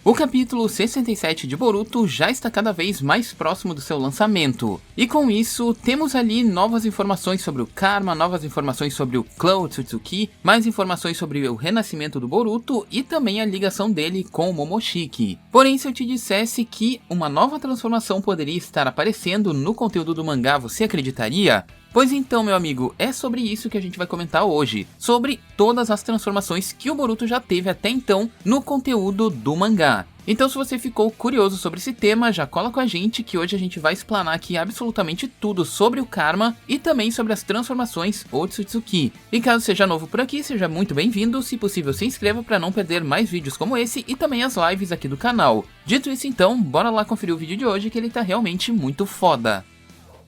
O capítulo 67 de Boruto já está cada vez mais próximo do seu lançamento, e com isso temos ali novas informações sobre o Karma, novas informações sobre o clã Otsutsuki, mais informações sobre o renascimento do Boruto e também a ligação dele com o Momoshiki. Porém, se eu te dissesse que uma nova transformação poderia estar aparecendo no conteúdo do mangá, você acreditaria? Pois então, meu amigo, é sobre isso que a gente vai comentar hoje, sobre todas as transformações que o Boruto já teve até então no conteúdo do mangá. Então, se você ficou curioso sobre esse tema, já cola com a gente que hoje a gente vai explanar aqui absolutamente tudo sobre o Karma e também sobre as transformações Otsutsuki. E caso seja novo por aqui, seja muito bem-vindo, se possível se inscreva para não perder mais vídeos como esse e também as lives aqui do canal. Dito isso então, bora lá conferir o vídeo de hoje que ele tá realmente muito foda.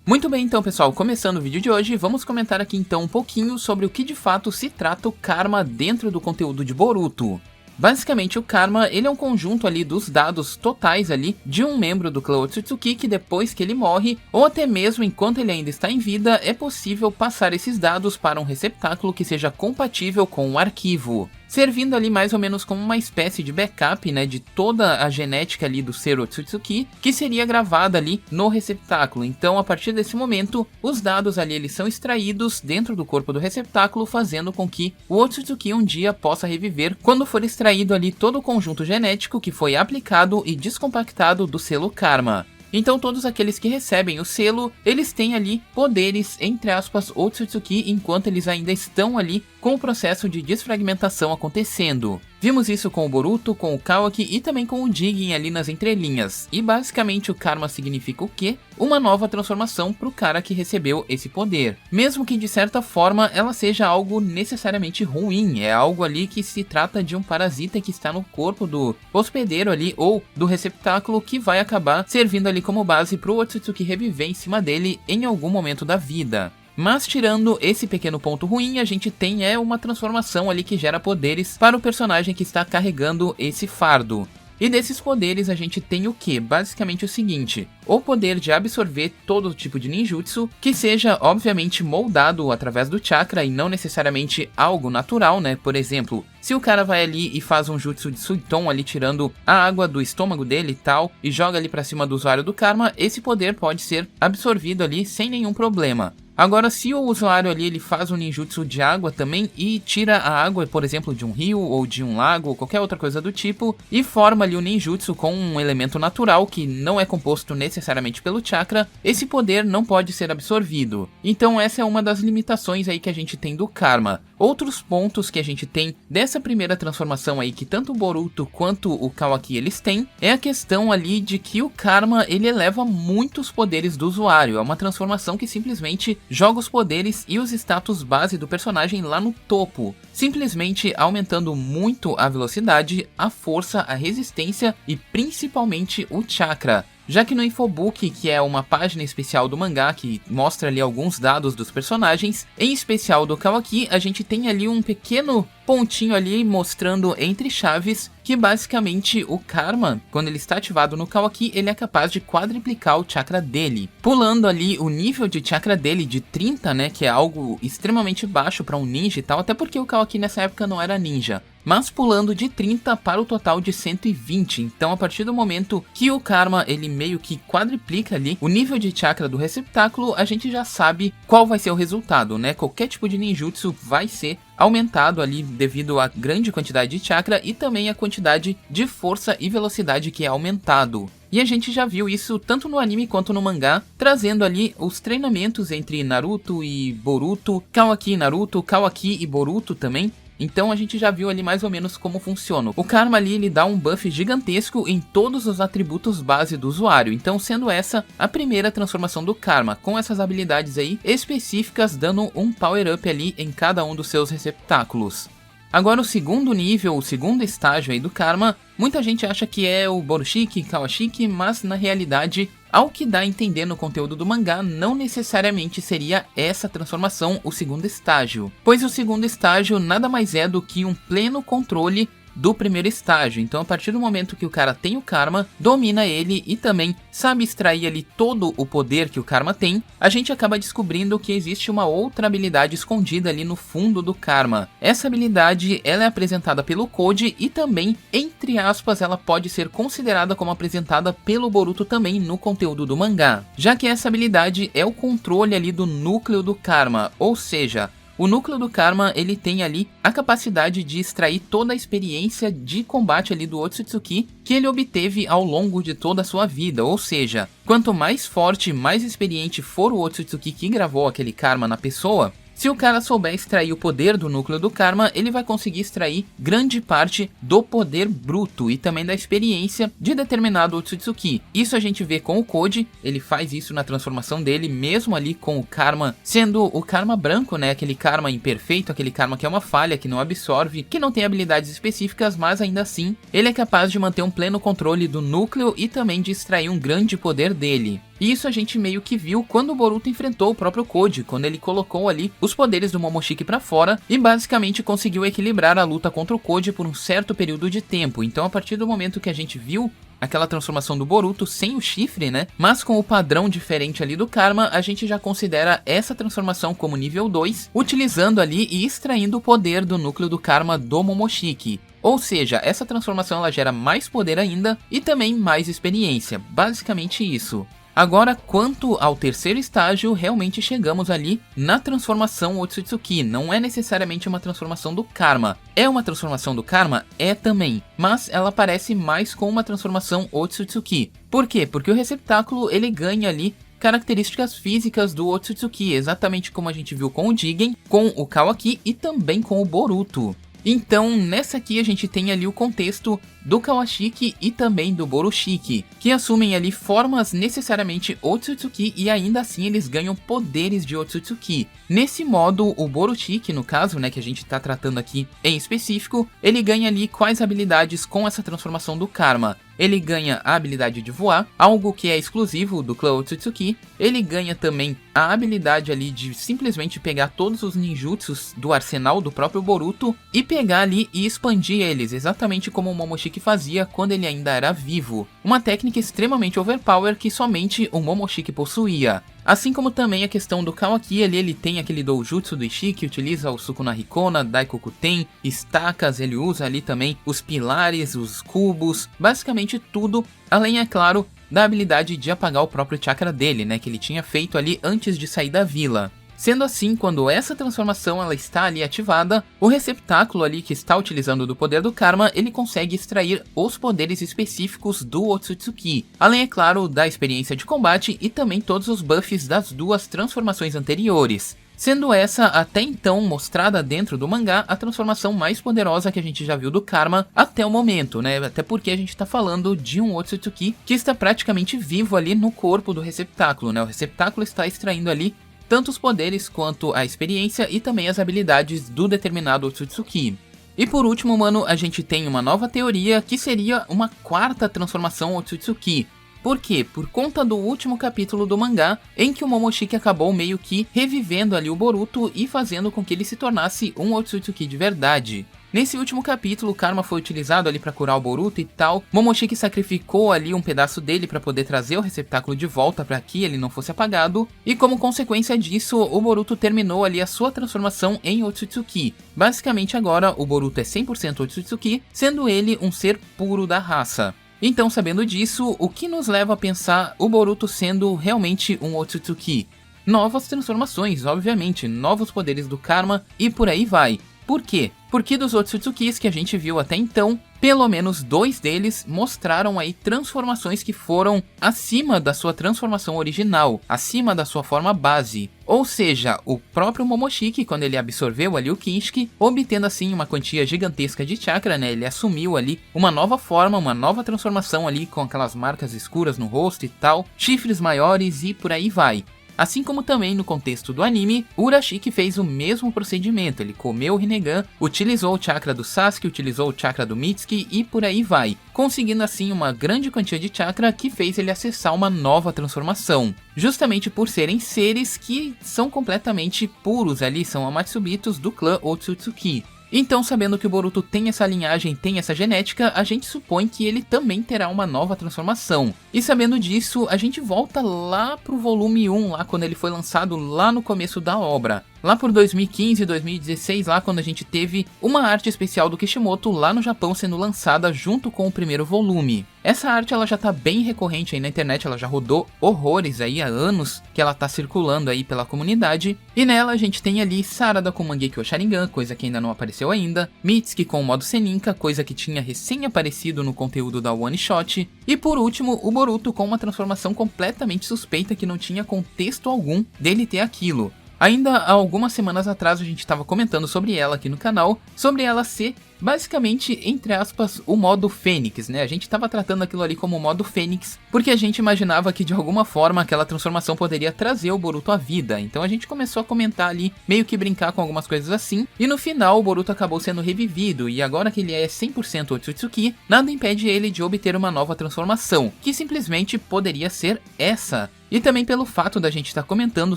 Muito bem então pessoal, começando o vídeo de hoje, vamos comentar aqui então um pouquinho sobre o que de fato se trata o Karma dentro do conteúdo de Boruto. Basicamente o Karma, ele é um conjunto ali dos dados totais ali de um membro do clã Otsutsuki que depois que ele morre, ou até mesmo enquanto ele ainda está em vida, é possível passar esses dados para um receptáculo que seja compatível com o arquivo, servindo ali mais ou menos como uma espécie de backup, né, de toda a genética ali do ser Otsutsuki, que seria gravada ali no receptáculo. Então, a partir desse momento, os dados ali eles são extraídos dentro do corpo do receptáculo, fazendo com que o Otsutsuki um dia possa reviver quando for extraído ali todo o conjunto genético que foi aplicado e descompactado do selo Karma. Então todos aqueles que recebem o selo, eles têm ali poderes, entre aspas, Otsutsuki, enquanto eles ainda estão ali com o processo de desfragmentação acontecendo. Vimos isso com o Boruto, com o Kawaki e também com o Jigen ali nas entrelinhas. E basicamente o Karma significa o quê? Uma nova transformação para o cara que recebeu esse poder. Mesmo que de certa forma ela seja algo necessariamente ruim, é algo ali que se trata de um parasita que está no corpo do hospedeiro ali ou do receptáculo que vai acabar servindo ali como base para o Otsutsuki reviver em cima dele em algum momento da vida. Mas tirando esse pequeno ponto ruim, a gente tem uma transformação ali que gera poderes para o personagem que está carregando esse fardo. E desses poderes a gente tem o que? Basicamente o seguinte: o poder de absorver todo tipo de ninjutsu, que seja obviamente moldado através do chakra e não necessariamente algo natural, né? Por exemplo, se o cara vai ali e faz um jutsu de Suiton ali tirando a água do estômago dele e tal, e joga ali pra cima do usuário do Karma, esse poder pode ser absorvido ali sem nenhum problema. Agora, se o usuário ali ele faz um ninjutsu de água também e tira a água, por exemplo, de um rio ou de um lago ou qualquer outra coisa do tipo, e forma ali o ninjutsu com um elemento natural que não é composto necessariamente pelo chakra, esse poder não pode ser absorvido. Então essa é uma das limitações aí que a gente tem do Karma. Outros pontos que a gente tem dessa primeira transformação aí que tanto o Boruto quanto o Kawaki eles têm, é a questão ali de que o Karma ele eleva muitos poderes do usuário. É uma transformação que simplesmente joga os poderes e os status base do personagem lá no topo, simplesmente aumentando muito a velocidade, a força, a resistência e principalmente o chakra. Já que no infobook, que é uma página especial do mangá que mostra ali alguns dados dos personagens, em especial do Kawaki, a gente tem ali um pequeno pontinho ali mostrando entre chaves que basicamente o Karma, quando ele está ativado no Kawaki, ele é capaz de quadriplicar o chakra dele, pulando ali o nível de chakra dele de 30, né, que é algo extremamente baixo para um ninja e tal, até porque o Kawaki nessa época não era ninja, mas pulando de 30 para o total de 120. Então a partir do momento que o Karma ele meio que quadriplica ali o nível de chakra do receptáculo, a gente já sabe qual vai ser o resultado, né? Qualquer tipo de ninjutsu vai ser aumentado ali devido à grande quantidade de chakra e também a quantidade de força e velocidade que é aumentado. E a gente já viu isso tanto no anime quanto no mangá, trazendo ali os treinamentos entre Naruto e Boruto, Kawaki e Naruto, Kawaki e Boruto também. Então a gente já viu ali mais ou menos como funciona. O Karma ali ele dá um buff gigantesco em todos os atributos base do usuário. Então sendo essa a primeira transformação do Karma, com essas habilidades aí específicas dando um power up ali em cada um dos seus receptáculos. Agora o segundo nível, o segundo estágio aí do Karma, muita gente acha que é o Borushiki, Kawashiki, mas na realidade, ao que dá a entender no conteúdo do mangá, não necessariamente seria essa transformação o segundo estágio, pois o segundo estágio nada mais é do que um pleno controle do primeiro estágio. Então a partir do momento que o cara tem o Karma, domina ele e também sabe extrair ali todo o poder que o Karma tem, a gente acaba descobrindo que existe uma outra habilidade escondida ali no fundo do Karma. Essa habilidade, ela é apresentada pelo Code e também, entre aspas, ela pode ser considerada como apresentada pelo Boruto também no conteúdo do mangá, já que essa habilidade é o controle ali do núcleo do Karma, ou seja, o núcleo do Karma, ele tem ali a capacidade de extrair toda a experiência de combate ali do Otsutsuki que ele obteve ao longo de toda a sua vida, ou seja, quanto mais forte, mais experiente for o Otsutsuki que gravou aquele Karma na pessoa, se o cara souber extrair o poder do núcleo do Karma, ele vai conseguir extrair grande parte do poder bruto e também da experiência de determinado Otsutsuki. Isso a gente vê com o Code, ele faz isso na transformação dele, mesmo ali com o Karma sendo o Karma branco, né? Aquele Karma imperfeito, aquele Karma que é uma falha, que não absorve, que não tem habilidades específicas, mas ainda assim, ele é capaz de manter um pleno controle do núcleo e também de extrair um grande poder dele. E isso a gente meio que viu quando o Boruto enfrentou o próprio Code, quando ele colocou ali os poderes do Momoshiki pra fora e basicamente conseguiu equilibrar a luta contra o Code por um certo período de tempo. Então a partir do momento que a gente viu aquela transformação do Boruto sem o chifre, né, mas com o padrão diferente ali do Karma, a gente já considera essa transformação como nível 2, utilizando ali e extraindo o poder do núcleo do Karma do Momoshiki. Ou seja, essa transformação ela gera mais poder ainda e também mais experiência, basicamente isso. Agora, quanto ao terceiro estágio, realmente chegamos ali na transformação Otsutsuki. Não é necessariamente uma transformação do Karma. É uma transformação do Karma? É também. Mas ela parece mais com uma transformação Otsutsuki. Por quê? Porque o receptáculo ele ganha ali características físicas do Otsutsuki, exatamente como a gente viu com o Jigen, com o Kawaki e também com o Boruto. Então, nessa aqui a gente tem ali o contexto do Kawashiki e também do Borushiki, que assumem ali formas necessariamente Otsutsuki e ainda assim eles ganham poderes de Otsutsuki. Nesse modo, o Borushiki, no caso, né, que a gente tá tratando aqui em específico, ele ganha ali quais habilidades com essa transformação do Karma. Ele ganha a habilidade de voar, algo que é exclusivo do clã Otsutsuki. Ele ganha também a habilidade ali de simplesmente pegar todos os ninjutsus do arsenal do próprio Boruto e pegar ali e expandir eles, exatamente como o Momoshiki fazia quando ele ainda era vivo. Uma técnica extremamente overpower que somente o Momoshiki possuía. Assim como também a questão do Kawaki, ele tem aquele doujutsu do Ishii que utiliza o Sukuna Hikona, Daikokuten, estacas, ele usa ali também os pilares, os cubos, basicamente tudo, além, é claro, da habilidade de apagar o próprio chakra dele, né, que ele tinha feito ali antes de sair da vila. Sendo assim, quando essa transformação ela está ali ativada, o receptáculo ali que está utilizando do poder do Karma, ele consegue extrair os poderes específicos do Otsutsuki, além, é claro, da experiência de combate e também todos os buffs das duas transformações anteriores. Sendo essa, até então, mostrada dentro do mangá, a transformação mais poderosa que a gente já viu do Karma até o momento, né? Até porque a gente está falando de um Otsutsuki que está praticamente vivo ali no corpo do receptáculo, né? O receptáculo está extraindo ali tanto os poderes quanto a experiência e também as habilidades do determinado Otsutsuki. E por último, mano, a gente tem uma nova teoria que seria uma quarta transformação Otsutsuki. Por quê? Por conta do último capítulo do mangá, em que o Momoshiki acabou meio que revivendo ali o Boruto e fazendo com que ele se tornasse um Otsutsuki de verdade. Nesse último capítulo, o Karma foi utilizado ali pra curar o Boruto e tal. Momoshiki sacrificou ali um pedaço dele pra poder trazer o receptáculo de volta pra que ele não fosse apagado. E como consequência disso, o Boruto terminou ali a sua transformação em Otsutsuki. Basicamente agora, o Boruto é 100% Otsutsuki, sendo ele um ser puro da raça. Então, sabendo disso, o que nos leva a pensar o Boruto sendo realmente um Otsutsuki? Novas transformações, obviamente, novos poderes do Karma e por aí vai. Por quê? Porque dos Otsutsukis que a gente viu até então, pelo menos 2 deles mostraram aí transformações que foram acima da sua transformação original, acima da sua forma base. Ou seja, o próprio Momoshiki, quando ele absorveu ali o Kinshiki, obtendo assim uma quantia gigantesca de chakra, né, ele assumiu ali uma nova forma, uma nova transformação ali com aquelas marcas escuras no rosto e tal, chifres maiores e por aí vai. Assim como também no contexto do anime, Urashiki fez o mesmo procedimento, ele comeu o Rinnegan, utilizou o chakra do Sasuke, utilizou o chakra do Mitsuki e por aí vai, conseguindo assim uma grande quantia de chakra que fez ele acessar uma nova transformação. Justamente por serem seres que são completamente puros ali, são Amatsubitos do clã Otsutsuki. Então, sabendo que o Boruto tem essa linhagem, tem essa genética, a gente supõe que ele também terá uma nova transformação. E sabendo disso, a gente volta lá pro volume 1, lá quando ele foi lançado lá no começo da obra. Lá por 2015, 2016, lá quando a gente teve uma arte especial do Kishimoto lá no Japão sendo lançada junto com o primeiro volume. Essa arte ela já tá bem recorrente aí na internet, ela já rodou horrores aí há anos que ela tá circulando aí pela comunidade. E nela a gente tem ali Sarada com Mangekyo Sharingan, coisa que ainda não apareceu ainda. Mitsuki com o modo Seninka, coisa que tinha recém aparecido no conteúdo da One Shot. E por último, o Boruto com uma transformação completamente suspeita que não tinha contexto algum dele ter aquilo. Ainda há algumas semanas atrás a gente estava comentando sobre ela aqui no canal, sobre ela ser basicamente, entre aspas, o modo Fênix, né? A gente estava tratando aquilo ali como o modo Fênix, porque a gente imaginava que de alguma forma aquela transformação poderia trazer o Boruto à vida. Então a gente começou a comentar ali, meio que brincar com algumas coisas assim, e no final o Boruto acabou sendo revivido, e agora que ele é 100% Otsutsuki, nada impede ele de obter uma nova transformação, que simplesmente poderia ser essa. E também pelo fato da gente estar comentando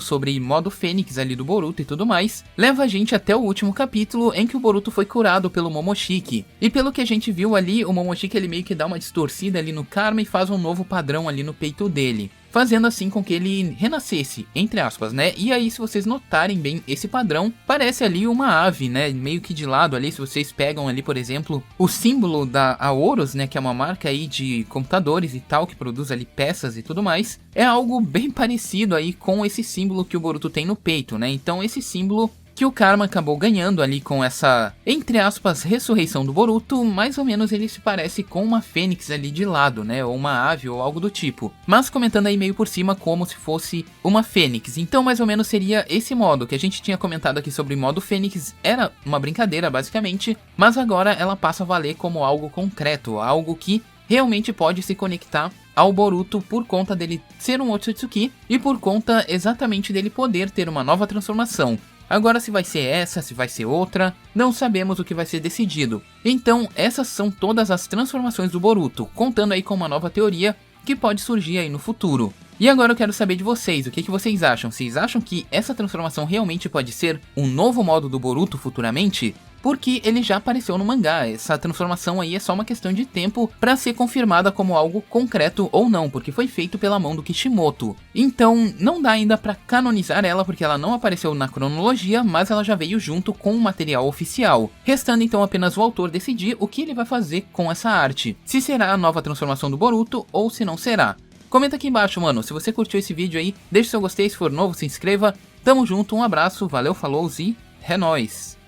sobre modo Fênix ali do Boruto e tudo mais, leva a gente até o último capítulo em que o Boruto foi curado pelo Momoshiki. E pelo que a gente viu ali, o Momoshiki ele meio que dá uma distorcida ali no Karma e faz um novo padrão ali no peito dele, fazendo assim com que ele renascesse, entre aspas, né? E aí, se vocês notarem bem esse padrão, parece ali uma ave, né? Meio que de lado ali, se vocês pegam ali, por exemplo, o símbolo da Aorus, né? Que é uma marca aí de computadores e tal, que produz ali peças e tudo mais, é algo bem parecido aí com esse símbolo que o Boruto tem no peito, né? Então esse símbolo que o Karma acabou ganhando ali com essa, entre aspas, ressurreição do Boruto, mais ou menos ele se parece com uma fênix ali de lado, né, ou uma ave ou algo do tipo, mas comentando aí meio por cima como se fosse uma fênix. Então mais ou menos seria esse modo, que a gente tinha comentado aqui sobre o modo fênix, era uma brincadeira basicamente, mas agora ela passa a valer como algo concreto, algo que realmente pode se conectar ao Boruto por conta dele ser um Otsutsuki e por conta exatamente dele poder ter uma nova transformação. Agora, se vai ser essa, se vai ser outra, não sabemos o que vai ser decidido. Então, essas são todas as transformações do Boruto, contando aí com uma nova teoria que pode surgir aí no futuro. E agora eu quero saber de vocês, o que vocês acham? Vocês acham que essa transformação realmente pode ser um novo modo do Boruto futuramente? Porque ele já apareceu no mangá, essa transformação aí é só uma questão de tempo para ser confirmada como algo concreto ou não, porque foi feito pela mão do Kishimoto. Então não dá ainda para canonizar ela porque ela não apareceu na cronologia, mas ela já veio junto com o material oficial. Restando então apenas o autor decidir o que ele vai fazer com essa arte, se será a nova transformação do Boruto ou se não será. Comenta aqui embaixo, mano, se você curtiu esse vídeo aí, deixe seu gostei, se for novo se inscreva, tamo junto, um abraço, valeu, falou e é nóis!